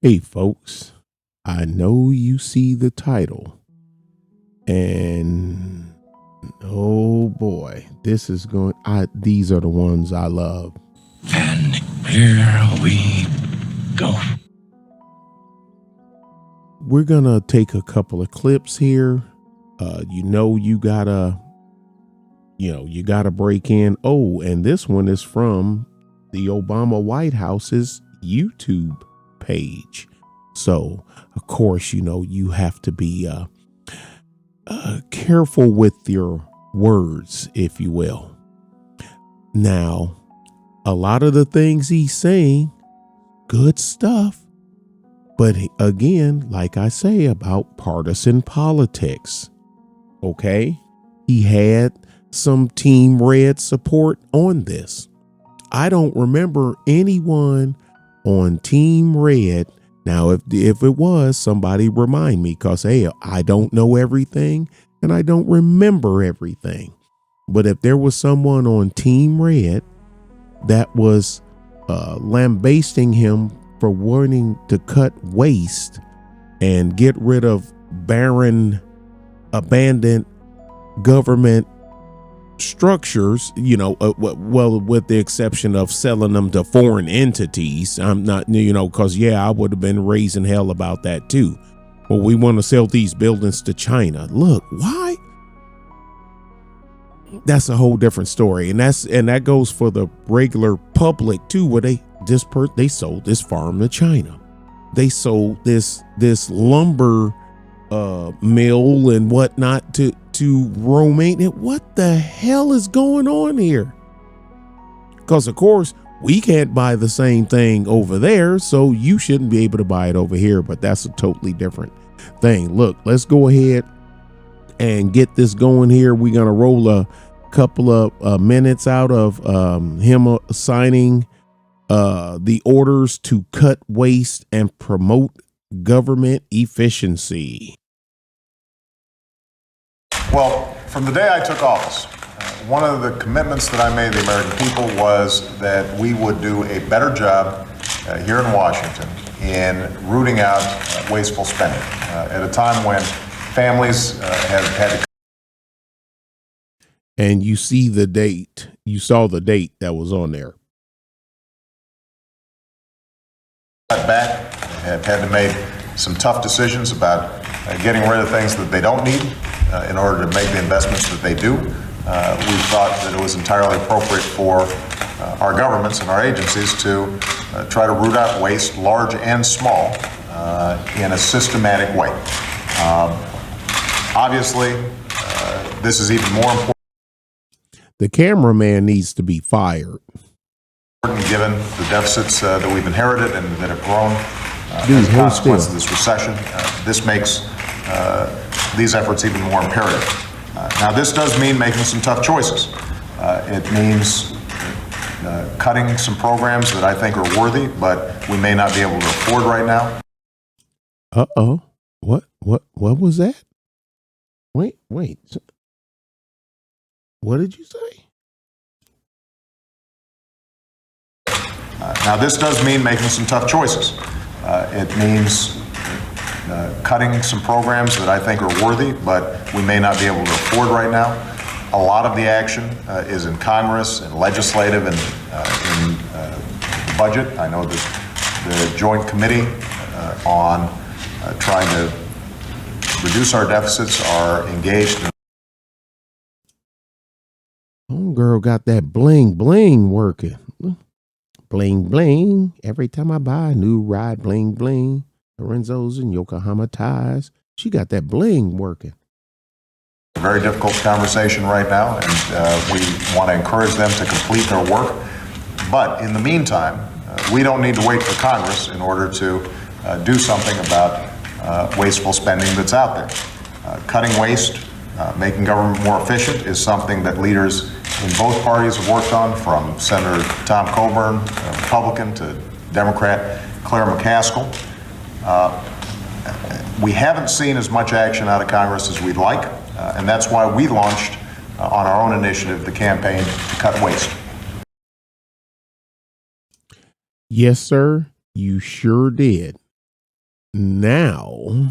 Hey, folks, I know you see the title, and oh boy, this is going. These are the ones I love. And here we go. We're gonna take a couple of clips here. You gotta break in. Oh, and this one is from the Obama White House's YouTube page. So, of course, you have to be careful with your words, if you will. Now, a lot of the things he's saying, good stuff. But again, like I say about partisan politics, okay? He had some Team Red support on this. I don't remember anyone on Team Red. Now, if it was, somebody remind me, because, hey, I don't know everything and I don't remember everything. But if there was someone on Team Red that was lambasting him for wanting to cut waste and get rid of barren, abandoned government structures, well, with the exception of selling them to foreign entities. I'm not, because I would have been raising hell about that too. Well, we want to sell these buildings to China. Look, why? That's a whole different story, and that goes for the regular public too, where they sold this farm to China. They sold this lumber mill and whatnot to Romania. What the hell is going on here? Because of course we can't buy the same thing over there, so you shouldn't be able to buy it over here. But that's a totally different thing. Look, let's go ahead and get this going here. We're gonna roll a couple of minutes out of him signing the orders to cut waste and promote government efficiency. Well, from the day I took office, one of the commitments that I made to the American people was that we would do a better job here in Washington in rooting out wasteful spending at a time when families have had to. And you see the date. You saw the date that was on there. Back, have had to make some tough decisions about getting rid of things that they don't need in order to make the investments that they do. We thought that it was entirely appropriate for our governments and our agencies to try to root out waste, large and small, in a systematic way. Obviously, this is even more important. The cameraman needs to be fired. Given the deficits that we've inherited and that have grown as a consequence of this recession, this makes these efforts even more imperative. Now, this does mean making some tough choices. It means cutting some programs that I think are worthy, but we may not be able to afford right now. Uh-oh. What was that? Wait. What did you say? Now, this does mean making some tough choices. It means cutting some programs that I think are worthy, but we may not be able to afford right now. A lot of the action is in Congress and legislative and in the budget. I know that the Joint Committee on trying to reduce our deficits are engaged. Homegirl got that bling bling working. Bling bling. Every time I buy a new ride, bling bling. Lorenzo's and Yokohama ties. She got that bling working. A very difficult conversation right now, and we want to encourage them to complete their work. But in the meantime, we don't need to wait for Congress in order to do something about wasteful spending that's out there. Cutting waste, making government more efficient is something that leaders in both parties have worked on, from Senator Tom Coburn, Republican, to Democrat Claire McCaskill. We haven't seen as much action out of Congress as we'd like, and that's why we launched on our own initiative the campaign to cut waste. Yes, sir, you sure did. Now,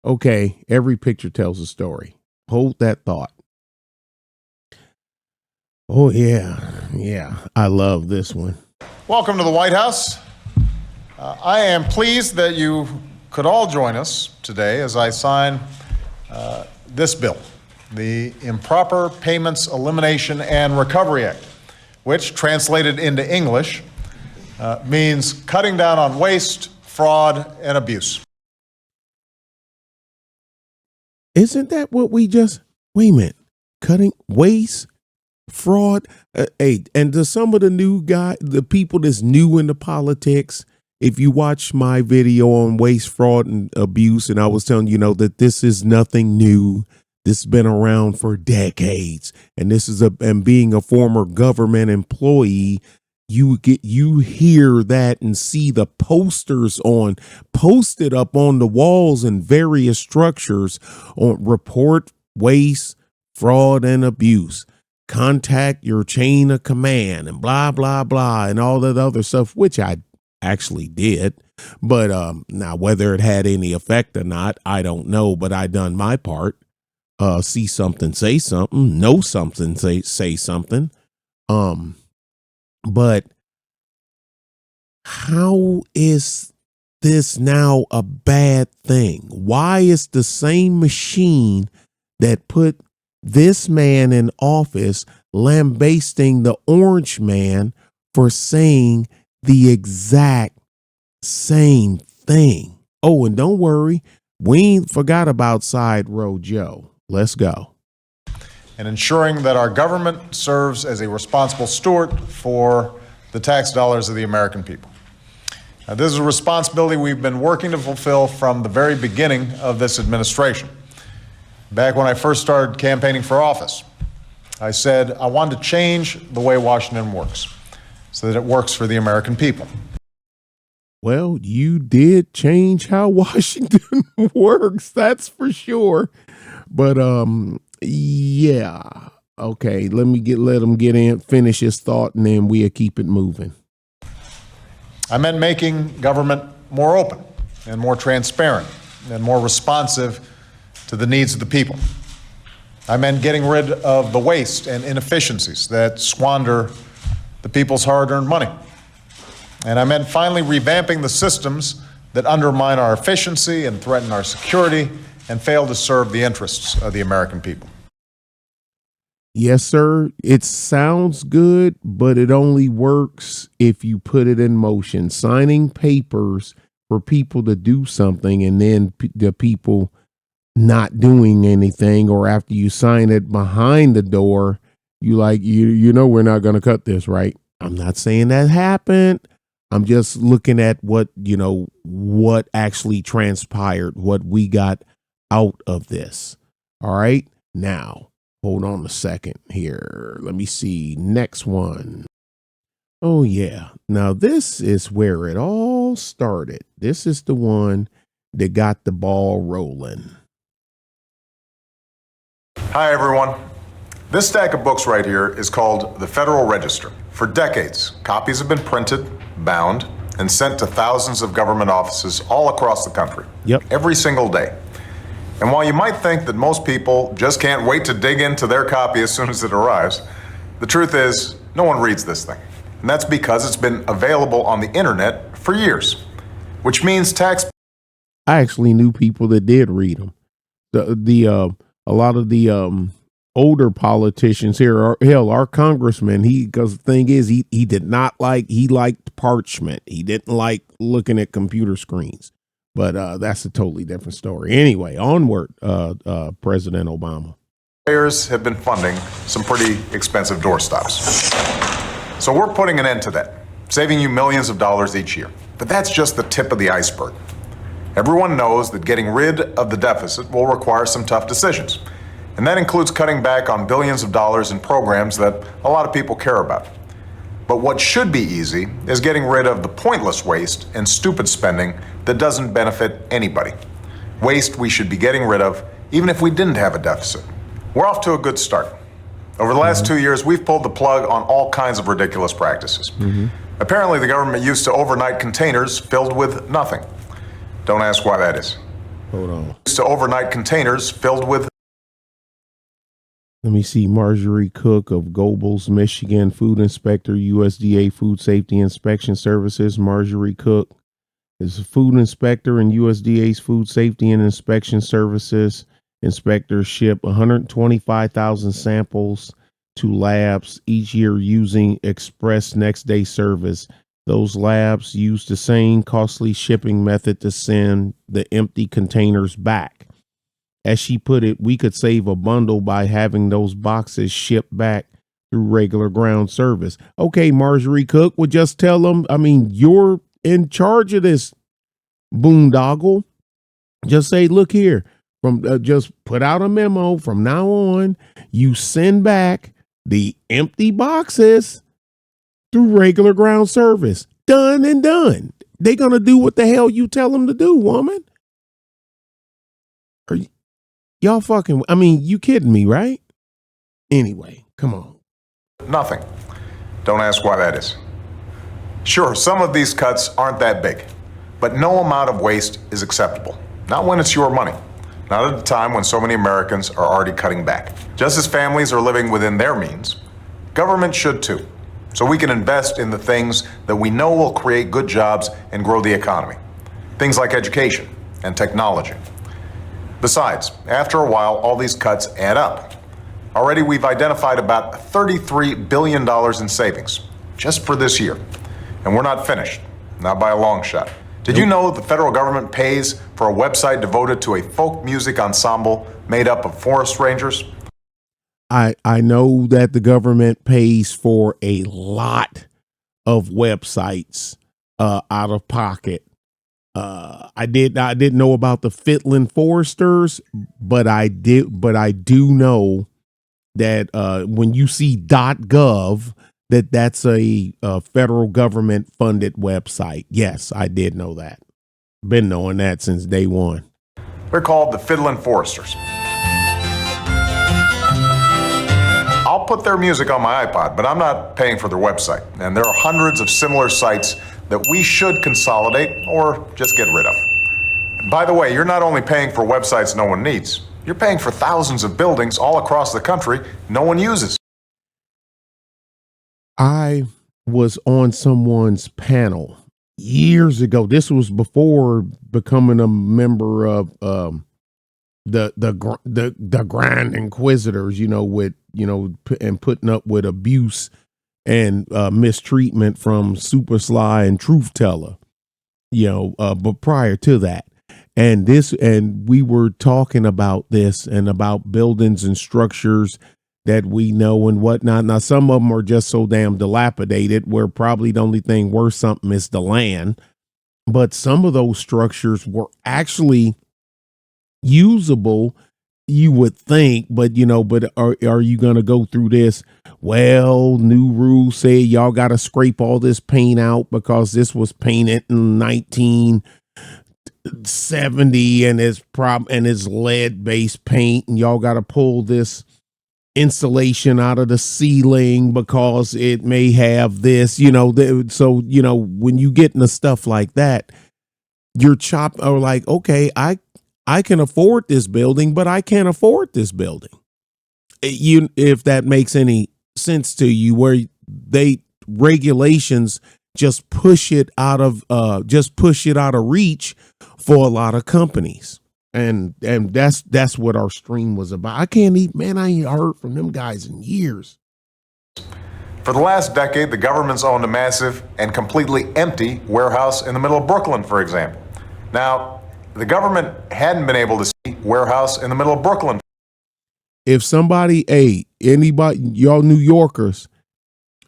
okay, every picture tells a story. Hold that thought. Oh, yeah, I love this one. Welcome to the White House. I am pleased that you could all join us today as I sign this bill, the Improper Payments Elimination and Recovery Act, which, translated into English, means cutting down on waste, fraud, and abuse. Isn't that what we just, wait a minute, cutting waste, fraud? Hey, and to some of the people that's new into politics, if you watch my video on waste, fraud, and abuse, and I was telling you know that this is nothing new. This has been around for decades, and and being a former government employee, you hear that and see the posters posted up on the walls in various structures on report waste, fraud, and abuse. Contact your chain of command and blah, blah, blah, and all that other stuff, which I actually did. But now whether it had any effect or not, I don't know, but I done my part. See something, say something, know something, say something. But how is this now a bad thing? Why is the same machine that put this man in office lambasting the orange man for saying the exact same thing? Oh, and don't worry, we ain't forgot about Side Road Joe. Let's go. And ensuring that our government serves as a responsible steward for the tax dollars of the American people. Now, this is a responsibility we've been working to fulfill from the very beginning of this administration. Back when I first started campaigning for office, I said I wanted to change the way Washington works so that it works for the American people. Well, you did change how Washington works, that's for sure. But yeah. Okay, let him finish his thought, and then we'll keep it moving. I meant making government more open and more transparent and more responsive to the needs of the people. I meant getting rid of the waste and inefficiencies that squander the people's hard-earned money. And I meant finally revamping the systems that undermine our efficiency and threaten our security and fail to serve the interests of the American people. Yes, sir. It sounds good, but it only works if you put it in motion. Signing papers for people to do something and then the people not doing anything, or after you sign it behind the door, you know we're not going to cut this, right? I'm not saying that happened. I'm just looking at what actually transpired, what we got out of this. All right. Now, hold on a second here. Let me see. Next one. Oh, yeah. Now, this is where it all started. This is the one that got the ball rolling. Hi, everyone. This stack of books right here is called the Federal Register. For decades, copies have been printed, bound, and sent to thousands of government offices all across the country. Yep. Every single day. And while you might think that most people just can't wait to dig into their copy as soon as it arrives, the truth is no one reads this thing. And that's because it's been available on the internet for years, which means I actually knew people that did read them. A lot of the older politicians here, our congressman, because the thing is, he liked parchment. He didn't like looking at computer screens. But that's a totally different story. Anyway, onward, President Obama. Players have been funding some pretty expensive doorstops. So we're putting an end to that, saving you millions of dollars each year. But that's just the tip of the iceberg. Everyone knows that getting rid of the deficit will require some tough decisions. And that includes cutting back on billions of dollars in programs that a lot of people care about. But what should be easy is getting rid of the pointless waste and stupid spending that doesn't benefit anybody. Waste we should be getting rid of even if we didn't have a deficit. We're off to a good start. Over the last 2 years, we've pulled the plug on all kinds of ridiculous practices. Apparently, the government used to overnight containers filled with nothing. Don't ask why that is. Hold on. Used to overnight containers filled with. Let me see. Marjorie Cook of Gobles, Michigan, food inspector, USDA Food Safety Inspection Services. Marjorie Cook is a food inspector in USDA's Food Safety and Inspection Services. Inspectors ship 125,000 samples to labs each year using express next day service. Those labs use the same costly shipping method to send the empty containers back. As she put it, we could save a bundle by having those boxes shipped back through regular ground service. Okay, Marjorie Cook would just tell them, you're in charge of this boondoggle. Just say, look here, just put out a memo from now on. You send back the empty boxes through regular ground service. Done and done. They're going to do what the hell you tell them to do, woman. Are y'all fucking, you kidding me, right? Anyway, come on. Nothing. Don't ask why that is. Sure, some of these cuts aren't that big, but no amount of waste is acceptable. Not when it's your money. Not at a time when so many Americans are already cutting back. Just as families are living within their means, government should too. So we can invest in the things that we know will create good jobs and grow the economy. Things like education and technology. Besides, after a while, all these cuts add up. Already we've identified about $33 billion in savings just for this year. And we're not finished, not by a long shot. Did you know the federal government pays for a website devoted to a folk music ensemble made up of forest rangers? I know that the government pays for a lot of websites out of pocket. I didn't know about the Fitland Foresters, but I do know that when you see .gov, that's a federal government funded website. Yes, I did know that. Been knowing that since day one. They're called the Fitland Foresters. I'll put their music on my iPod, but I'm not paying for their website. And there are hundreds of similar sites that we should consolidate or just get rid of. And by the way, you're not only paying for websites no one needs, you're paying for thousands of buildings all across the country no one uses. I was on someone's panel years ago. This was before becoming a member of the Grand Inquisitors, and putting up with abuse and mistreatment from Super Sly and Truth Teller, but prior to that. And we were talking about this and about buildings and structures that we know and whatnot. Now, some of them are just so damn dilapidated where probably the only thing worth something is the land. But some of those structures were actually usable, you would think, but are you going to go through this? Well, new rules say y'all got to scrape all this paint out because this was painted in 1970 and it's lead based paint, and y'all got to pull this insulation out of the ceiling because it may have this, so when you get into stuff like that, you're like, okay, I can afford this building, but I can't afford this building. If that makes any sense to you, where regulations just push it out of reach for a lot of companies. And that's what our stream was about. I ain't heard from them guys in years. For the last decade, the government's owned a massive and completely empty warehouse in the middle of Brooklyn, for example. Now, the government hadn't been able to see warehouse in the middle of Brooklyn. If somebody, anybody, y'all New Yorkers,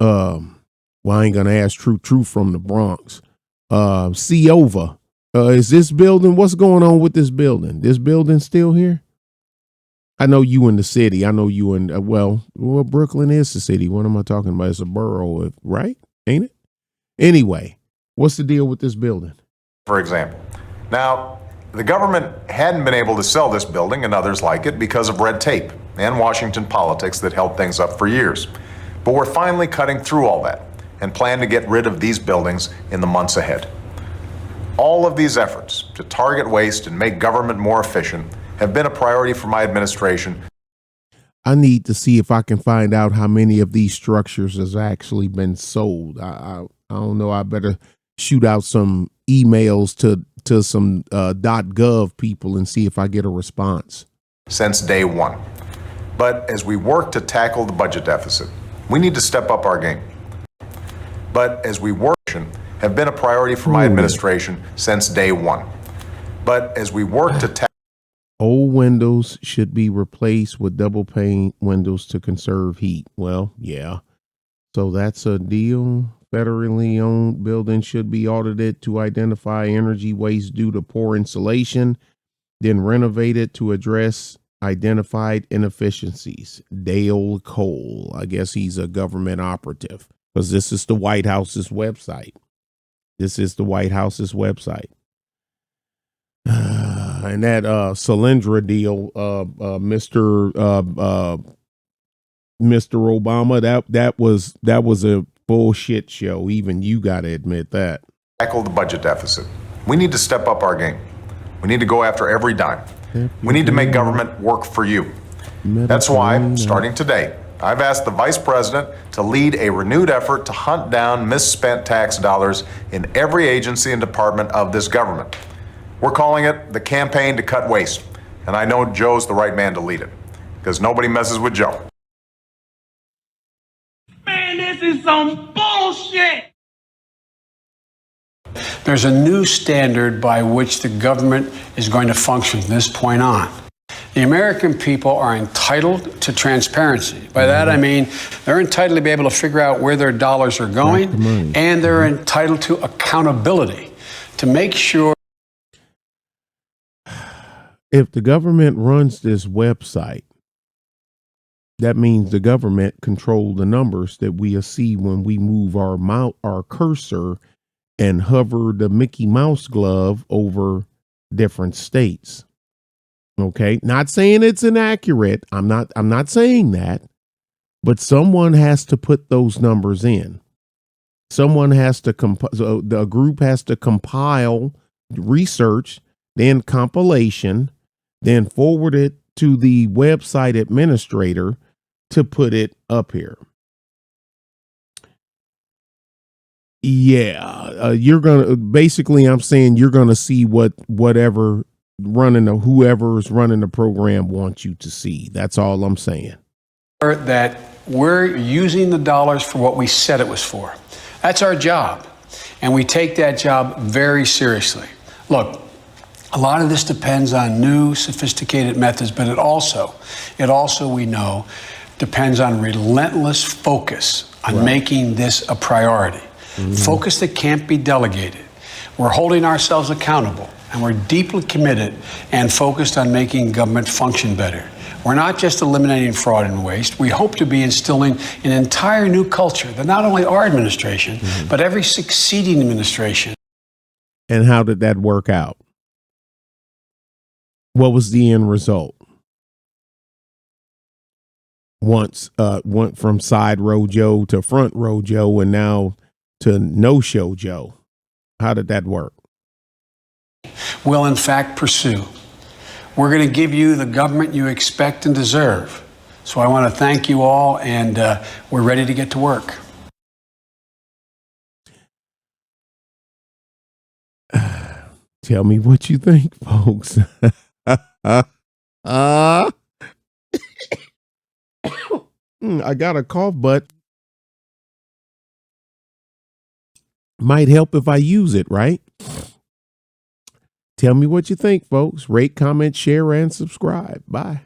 I ain't gonna ask True from the Bronx. See over. Is this building, what's going on with this building? This building still here? I know you in the city. I know you in, Brooklyn is the city. What am I talking about? It's a borough, right? Ain't it? Anyway, what's the deal with this building? For example. Now, the government hadn't been able to sell this building and others like it because of red tape and Washington politics that held things up for years. But we're finally cutting through all that. and plan to get rid of these buildings in the months ahead. All of these efforts to target waste and make government more efficient have been a priority for my administration. I need to see if I can find out how many of these structures has actually been sold. I don't know. I better shoot out some emails to some .gov people and see if I get a response. Since day one. But as we work to tackle the budget deficit, we need to step up our game. But as we work, have been a priority for my administration since day one. But as we work to tackle old windows should be replaced with double pane windows to conserve heat. Well, yeah. So that's a deal. Federally owned buildings should be audited to identify energy waste due to poor insulation, then renovated to address identified inefficiencies. Dale Cole, I guess he's a government operative, because this is the White House's website. This is the White House's website. And that Solyndra deal, Mr. Obama, that was a bullshit show. Even you got to admit that. Tackle the budget deficit. We need to step up our game. We need to go after every dime. We need to make government work for you. That's why, starting today, I've asked the Vice President to lead a renewed effort to hunt down misspent tax dollars in every agency and department of this government. We're calling it the Campaign to Cut Waste, and I know Joe's the right man to lead it, because nobody messes with Joe. Man, this is some bullshit! There's a new standard by which the government is going to function from this point on. The American people are entitled to transparency. By that, I mean they're entitled to be able to figure out where their dollars are going, and they're entitled to accountability to make sure. If the government runs this website, that means the government control the numbers that we see when we move our cursor and hover the Mickey Mouse glove over different states. Okay, not saying it's inaccurate. I'm not saying that, but someone has to put those numbers in. Someone has to the group has to compile research, then compilation, then forward it to the website administrator to put it up here. Yeah, you're gonna basically. I'm saying you're gonna see whoever's running the program wants you to see. That's all I'm saying. That we're using the dollars for what we said it was for. That's our job, and we take that job very seriously. Look, a lot of this depends on new, sophisticated methods, but it also we know depends on relentless focus on making this a priority. Focus that can't be delegated. We're holding ourselves accountable, and we're deeply committed and focused on making government function better. We're not just eliminating fraud and waste. We hope to be instilling an entire new culture that not only our administration, but every succeeding administration. And how did that work out? What was the end result? Once went from side row Joe to front row Joe, and now to no show Joe. How did that work? Will in fact pursue. We're going to give you the government you expect and deserve. So I want to thank you all, and we're ready to get to work. Tell me what you think, folks. I got a cough, but might help if I use it, right? Tell me what you think, folks. Rate, comment, share, and subscribe. Bye.